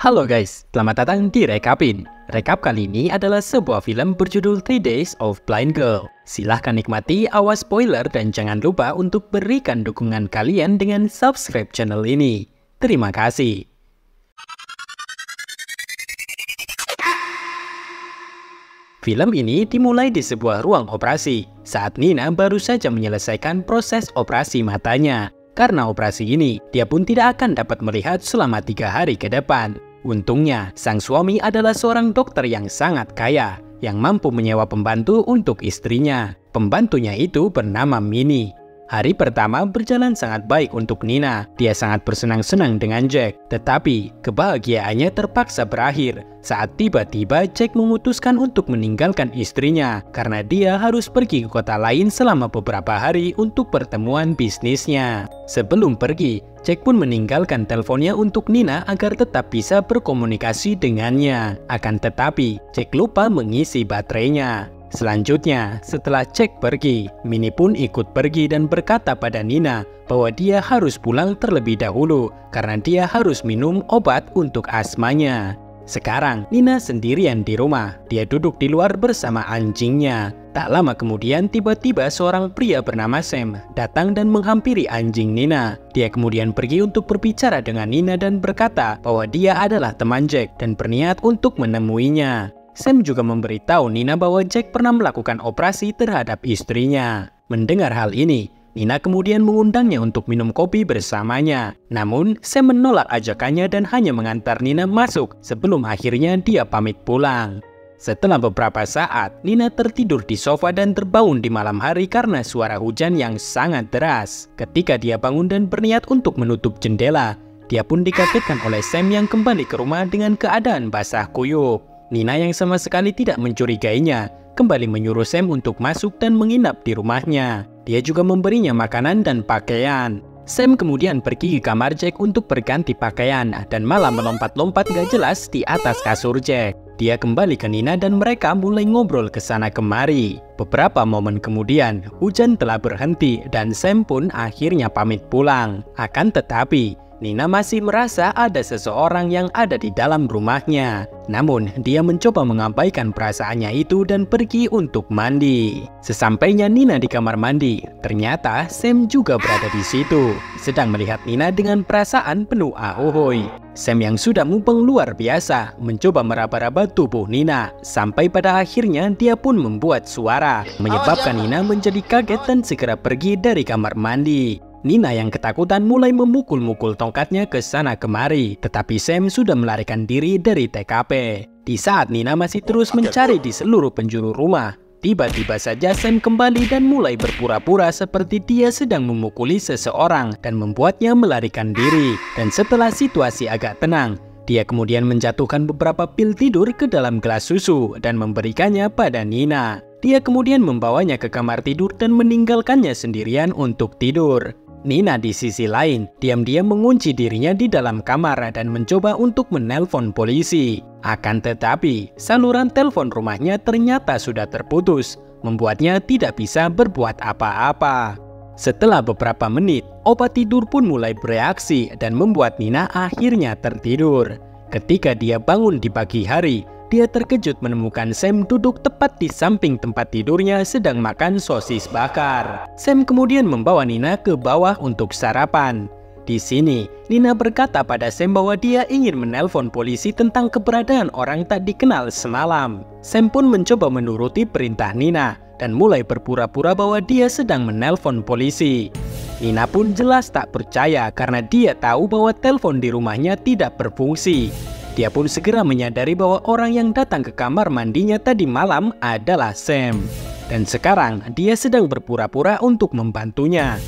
Halo guys, selamat datang di Rekapin. Rekap kali ini adalah sebuah film berjudul 3 Days of Blind Girl. Silahkan nikmati, awas spoiler dan jangan lupa untuk berikan dukungan kalian dengan subscribe channel ini. Terima kasih. Film ini dimulai di sebuah ruang operasi saat Nina baru saja menyelesaikan proses operasi matanya. Karena operasi ini, dia pun tidak akan dapat melihat selama 3 hari ke depan. Untungnya, sang suami adalah seorang dokter yang sangat kaya, yang mampu menyewa pembantu untuk istrinya. Pembantunya itu bernama Minnie. Hari pertama berjalan sangat baik untuk Nina. Dia sangat bersenang-senang dengan Jack. Tetapi, kebahagiaannya terpaksa berakhir saat tiba-tiba Jack memutuskan untuk meninggalkan istrinya karena dia harus pergi ke kota lain selama beberapa hari untuk pertemuan bisnisnya. Sebelum pergi, Jack pun meninggalkan teleponnya untuk Nina agar tetap bisa berkomunikasi dengannya. Akan tetapi, Jack lupa mengisi baterainya. Selanjutnya, setelah Jack pergi, Minnie pun ikut pergi dan berkata pada Nina bahwa dia harus pulang terlebih dahulu karena dia harus minum obat untuk asmanya. Sekarang, Nina sendirian di rumah. Dia duduk di luar bersama anjingnya. Tak lama kemudian, tiba-tiba seorang pria bernama Sam datang dan menghampiri anjing Nina. Dia kemudian pergi untuk berbicara dengan Nina dan berkata bahwa dia adalah teman Jack dan berniat untuk menemuinya. Sam juga memberitahu Nina bahwa Jack pernah melakukan operasi terhadap istrinya. Mendengar hal ini, Nina kemudian mengundangnya untuk minum kopi bersamanya. Namun, Sam menolak ajakannya dan hanya mengantar Nina masuk sebelum akhirnya dia pamit pulang. Setelah beberapa saat, Nina tertidur di sofa dan terbangun di malam hari karena suara hujan yang sangat deras. Ketika dia bangun dan berniat untuk menutup jendela, dia pun dikagetkan oleh Sam yang kembali ke rumah dengan keadaan basah kuyup. Nina yang sama sekali tidak mencurigainya, kembali menyuruh Sam untuk masuk dan menginap di rumahnya. Dia juga memberinya makanan dan pakaian. Sam kemudian pergi ke kamar Jack untuk berganti pakaian dan malah melompat-lompat gak jelas di atas kasur Jack. Dia kembali ke Nina dan mereka mulai ngobrol ke sana kemari. Beberapa momen kemudian, hujan telah berhenti dan Sam pun akhirnya pamit pulang. Akan tetapi, Nina masih merasa ada seseorang yang ada di dalam rumahnya. Namun, dia mencoba mengabaikan perasaannya itu dan pergi untuk mandi. Sesampainya Nina di kamar mandi, ternyata Sam juga berada di situ, sedang melihat Nina dengan perasaan penuh ahoy. Sam yang sudah mupeng luar biasa, mencoba meraba-raba tubuh Nina, sampai pada akhirnya dia pun membuat suara, menyebabkan Nina menjadi kaget dan segera pergi dari kamar mandi. Nina yang ketakutan mulai memukul-mukul tongkatnya ke sana kemari, tetapi Sam sudah melarikan diri dari TKP. Di saat Nina masih terus mencari di seluruh penjuru rumah, tiba-tiba saja Sam kembali dan mulai berpura-pura seperti dia sedang memukuli seseorang dan membuatnya melarikan diri. Dan setelah situasi agak tenang, dia kemudian menjatuhkan beberapa pil tidur ke dalam gelas susu dan memberikannya pada Nina. Dia kemudian membawanya ke kamar tidur dan meninggalkannya sendirian untuk tidur. Nina di sisi lain, diam-diam mengunci dirinya di dalam kamar dan mencoba untuk menelpon polisi. Akan tetapi, saluran telepon rumahnya ternyata sudah terputus, membuatnya tidak bisa berbuat apa-apa. Setelah beberapa menit, obat tidur pun mulai bereaksi dan membuat Nina akhirnya tertidur. Ketika dia bangun di pagi hari, dia terkejut menemukan Sam duduk tepat di samping tempat tidurnya sedang makan sosis bakar. Sam kemudian membawa Nina ke bawah untuk sarapan. Di sini, Nina berkata pada Sam bahwa dia ingin menelpon polisi tentang keberadaan orang tak dikenal semalam. Sam pun mencoba menuruti perintah Nina dan mulai berpura-pura bahwa dia sedang menelpon polisi. Nina pun jelas tak percaya karena dia tahu bahwa telepon di rumahnya tidak berfungsi. Dia pun segera menyadari bahwa orang yang datang ke kamar mandinya tadi malam adalah Sam. Dan sekarang dia sedang berpura-pura untuk membantunya.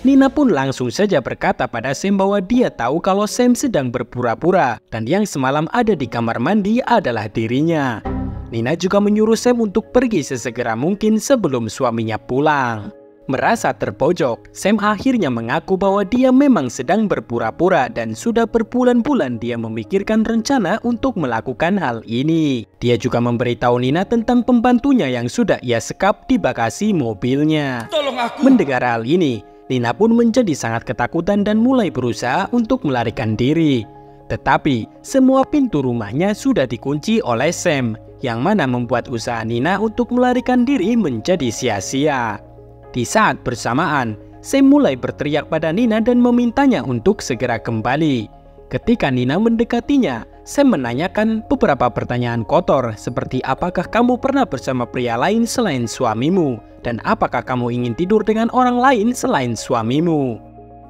Nina pun langsung saja berkata pada Sam bahwa dia tahu kalau Sam sedang berpura-pura dan yang semalam ada di kamar mandi adalah dirinya. Nina juga menyuruh Sam untuk pergi sesegera mungkin sebelum suaminya pulang. Merasa terpojok, Sam akhirnya mengaku bahwa dia memang sedang berpura-pura dan sudah berbulan-bulan dia memikirkan rencana untuk melakukan hal ini. Dia juga memberitahu Nina tentang pembantunya yang sudah ia sekap di bagasi mobilnya. Tolong aku. Mendengar hal ini, Nina pun menjadi sangat ketakutan dan mulai berusaha untuk melarikan diri. Tetapi semua pintu rumahnya sudah dikunci oleh Sam, yang mana membuat usaha Nina untuk melarikan diri menjadi sia-sia. Di saat bersamaan, Sam mulai berteriak pada Nina dan memintanya untuk segera kembali. Ketika Nina mendekatinya, Sam menanyakan beberapa pertanyaan kotor seperti apakah kamu pernah bersama pria lain selain suamimu, dan apakah kamu ingin tidur dengan orang lain selain suamimu.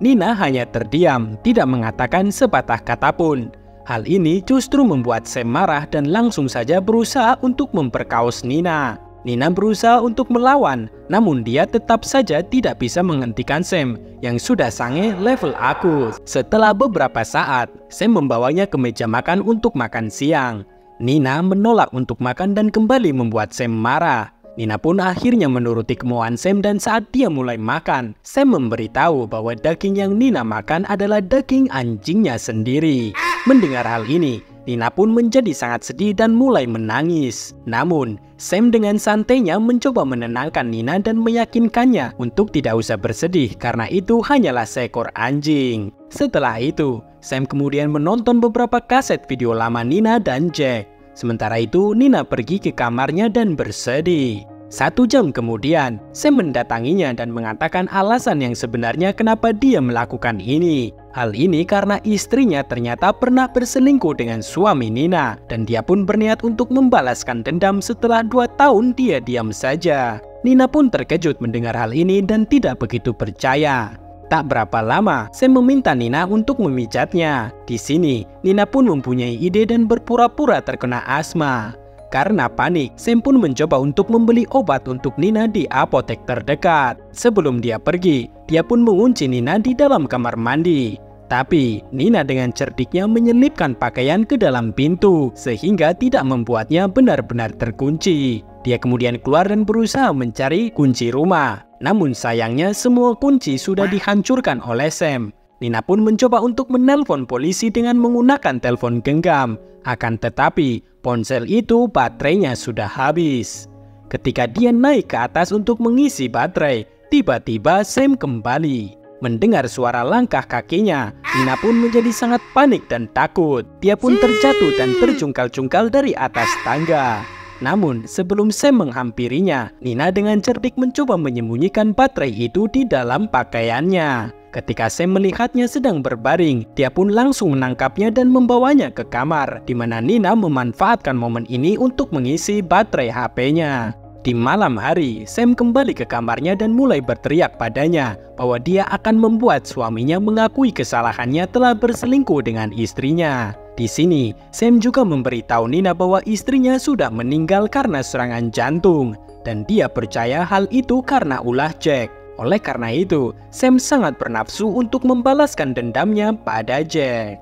Nina hanya terdiam, tidak mengatakan sepatah kata pun. Hal ini justru membuat Sam marah dan langsung saja berusaha untuk memperkaos Nina. Nina berusaha untuk melawan, namun dia tetap saja tidak bisa menghentikan Sam yang sudah sange level aku. Setelah beberapa saat, Sam membawanya ke meja makan untuk makan siang. Nina menolak untuk makan dan kembali membuat Sam marah. Nina pun akhirnya menuruti kemauan Sam dan saat dia mulai makan, Sam memberitahu bahwa daging yang Nina makan adalah daging anjingnya sendiri. Mendengar hal ini, Nina pun menjadi sangat sedih dan mulai menangis. Namun, Sam dengan santainya mencoba menenangkan Nina dan meyakinkannya untuk tidak usah bersedih karena itu hanyalah seekor anjing. Setelah itu, Sam kemudian menonton beberapa kaset video lama Nina dan Jack. Sementara itu, Nina pergi ke kamarnya dan bersedih. 1 jam kemudian, Sam mendatanginya dan mengatakan alasan yang sebenarnya kenapa dia melakukan ini. Hal ini karena istrinya ternyata pernah berselingkuh dengan suami Nina, dan dia pun berniat untuk membalaskan dendam setelah 2 tahun dia diam saja. Nina pun terkejut mendengar hal ini dan tidak begitu percaya. Tak berapa lama, Sam meminta Nina untuk memijatnya. Di sini, Nina pun mempunyai ide dan berpura-pura terkena asma. Karena panik, Sam pun mencoba untuk membeli obat untuk Nina di apotek terdekat. Sebelum dia pergi, dia pun mengunci Nina di dalam kamar mandi. Tapi, Nina dengan cerdiknya menyelipkan pakaian ke dalam pintu, sehingga tidak membuatnya benar-benar terkunci. Dia kemudian keluar dan berusaha mencari kunci rumah. Namun sayangnya semua kunci sudah dihancurkan oleh Sam. Nina pun mencoba untuk menelpon polisi dengan menggunakan telepon genggam. Akan tetapi, ponsel itu baterainya sudah habis. Ketika dia naik ke atas untuk mengisi baterai, tiba-tiba Sam kembali. Mendengar suara langkah kakinya, Nina pun menjadi sangat panik dan takut. Dia pun terjatuh dan terjungkal-jungkal dari atas tangga. Namun, sebelum Sam menghampirinya, Nina dengan cerdik mencoba menyembunyikan baterai itu di dalam pakaiannya. Ketika Sam melihatnya sedang berbaring, dia pun langsung menangkapnya dan membawanya ke kamar, di mana Nina memanfaatkan momen ini untuk mengisi baterai HP-nya. Di malam hari, Sam kembali ke kamarnya dan mulai berteriak padanya bahwa dia akan membuat suaminya mengakui kesalahannya telah berselingkuh dengan istrinya. Di sini, Sam juga memberitahu Nina bahwa istrinya sudah meninggal karena serangan jantung, dan dia percaya hal itu karena ulah Jack. Oleh karena itu, Sam sangat bernafsu untuk membalaskan dendamnya pada Jack.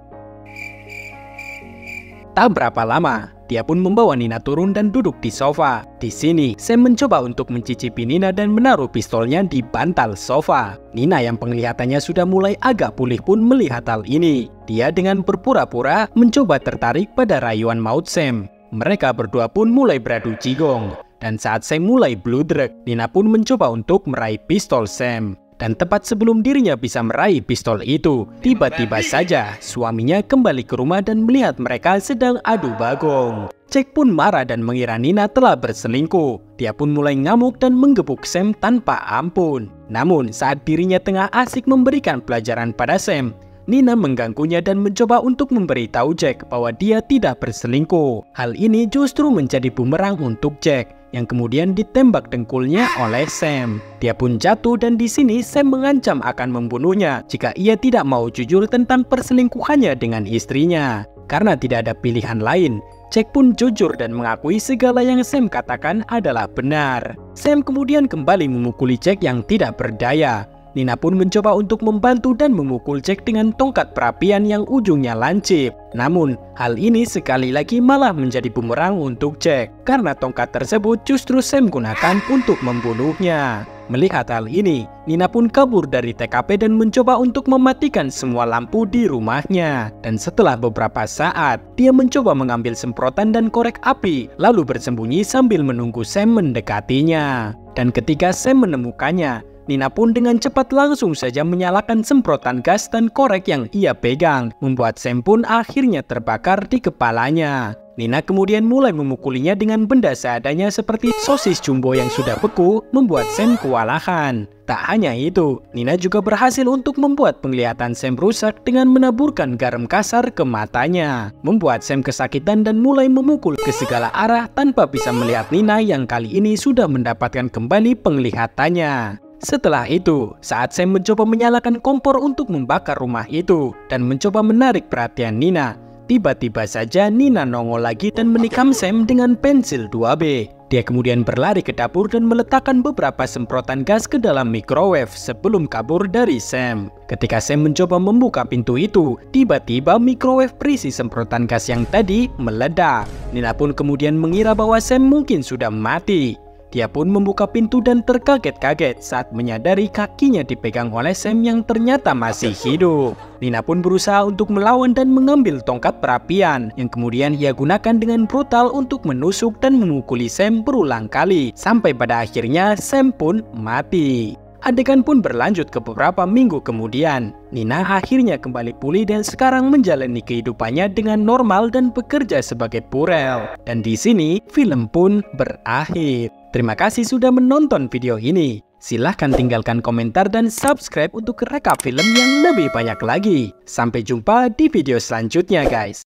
Tak berapa lama, dia pun membawa Nina turun dan duduk di sofa. Di sini, Sam mencoba untuk mencicipi Nina dan menaruh pistolnya di bantal sofa. Nina yang penglihatannya sudah mulai agak pulih pun melihat hal ini. Dia dengan berpura-pura mencoba tertarik pada rayuan maut Sam. Mereka berdua pun mulai beradu jigong. Dan saat Sam mulai bludrek, Nina pun mencoba untuk meraih pistol Sam. Dan tepat sebelum dirinya bisa meraih pistol itu, tiba-tiba saja suaminya kembali ke rumah dan melihat mereka sedang adu bagong. Jack pun marah dan mengira Nina telah berselingkuh. Dia pun mulai ngamuk dan menggebuk Sam tanpa ampun. Namun saat dirinya tengah asik memberikan pelajaran pada Sam, Nina mengganggunya dan mencoba untuk memberitahu Jack bahwa dia tidak berselingkuh. Hal ini justru menjadi bumerang untuk Jack, yang kemudian ditembak dengkulnya oleh Sam. Dia pun jatuh dan di sini Sam mengancam akan membunuhnya jika ia tidak mau jujur tentang perselingkuhannya dengan istrinya. Karena tidak ada pilihan lain, Jack pun jujur dan mengakui segala yang Sam katakan adalah benar. Sam kemudian kembali memukuli Jack yang tidak berdaya. Nina pun mencoba untuk membantu dan memukul Jack dengan tongkat perapian yang ujungnya lancip. Namun, hal ini sekali lagi malah menjadi bumerang untuk Jack, karena tongkat tersebut justru Sam gunakan untuk membunuhnya. Melihat hal ini, Nina pun kabur dari TKP dan mencoba untuk mematikan semua lampu di rumahnya. Dan setelah beberapa saat, dia mencoba mengambil semprotan dan korek api, lalu bersembunyi sambil menunggu Sam mendekatinya. Dan ketika Sam menemukannya, Nina pun dengan cepat langsung saja menyalakan semprotan gas dan korek yang ia pegang, membuat Sam pun akhirnya terbakar di kepalanya. Nina kemudian mulai memukulinya dengan benda seadanya seperti sosis jumbo yang sudah beku, membuat Sam kewalahan. Tak hanya itu, Nina juga berhasil untuk membuat penglihatan Sam rusak dengan menaburkan garam kasar ke matanya, membuat Sam kesakitan dan mulai memukul ke segala arah tanpa bisa melihat Nina yang kali ini sudah mendapatkan kembali penglihatannya. Setelah itu, saat Sam mencoba menyalakan kompor untuk membakar rumah itu dan mencoba menarik perhatian Nina, tiba-tiba saja Nina nongol lagi dan menikam Sam dengan pensil 2B. Dia kemudian berlari ke dapur dan meletakkan beberapa semprotan gas ke dalam microwave sebelum kabur dari Sam. Ketika Sam mencoba membuka pintu itu, tiba-tiba microwave berisi semprotan gas yang tadi meledak. Nina pun kemudian mengira bahwa Sam mungkin sudah mati. Dia pun membuka pintu dan terkaget-kaget saat menyadari kakinya dipegang oleh Sam yang ternyata masih hidup. Nina pun berusaha untuk melawan dan mengambil tongkat perapian yang kemudian ia gunakan dengan brutal untuk menusuk dan memukuli Sam berulang kali sampai pada akhirnya Sam pun mati. Adegan pun berlanjut ke beberapa minggu kemudian. Nina akhirnya kembali pulih dan sekarang menjalani kehidupannya dengan normal dan bekerja sebagai purel. Dan di sini film pun berakhir. Terima kasih sudah menonton video ini. Silahkan tinggalkan komentar dan subscribe untuk rekap film yang lebih banyak lagi. Sampai jumpa di video selanjutnya guys.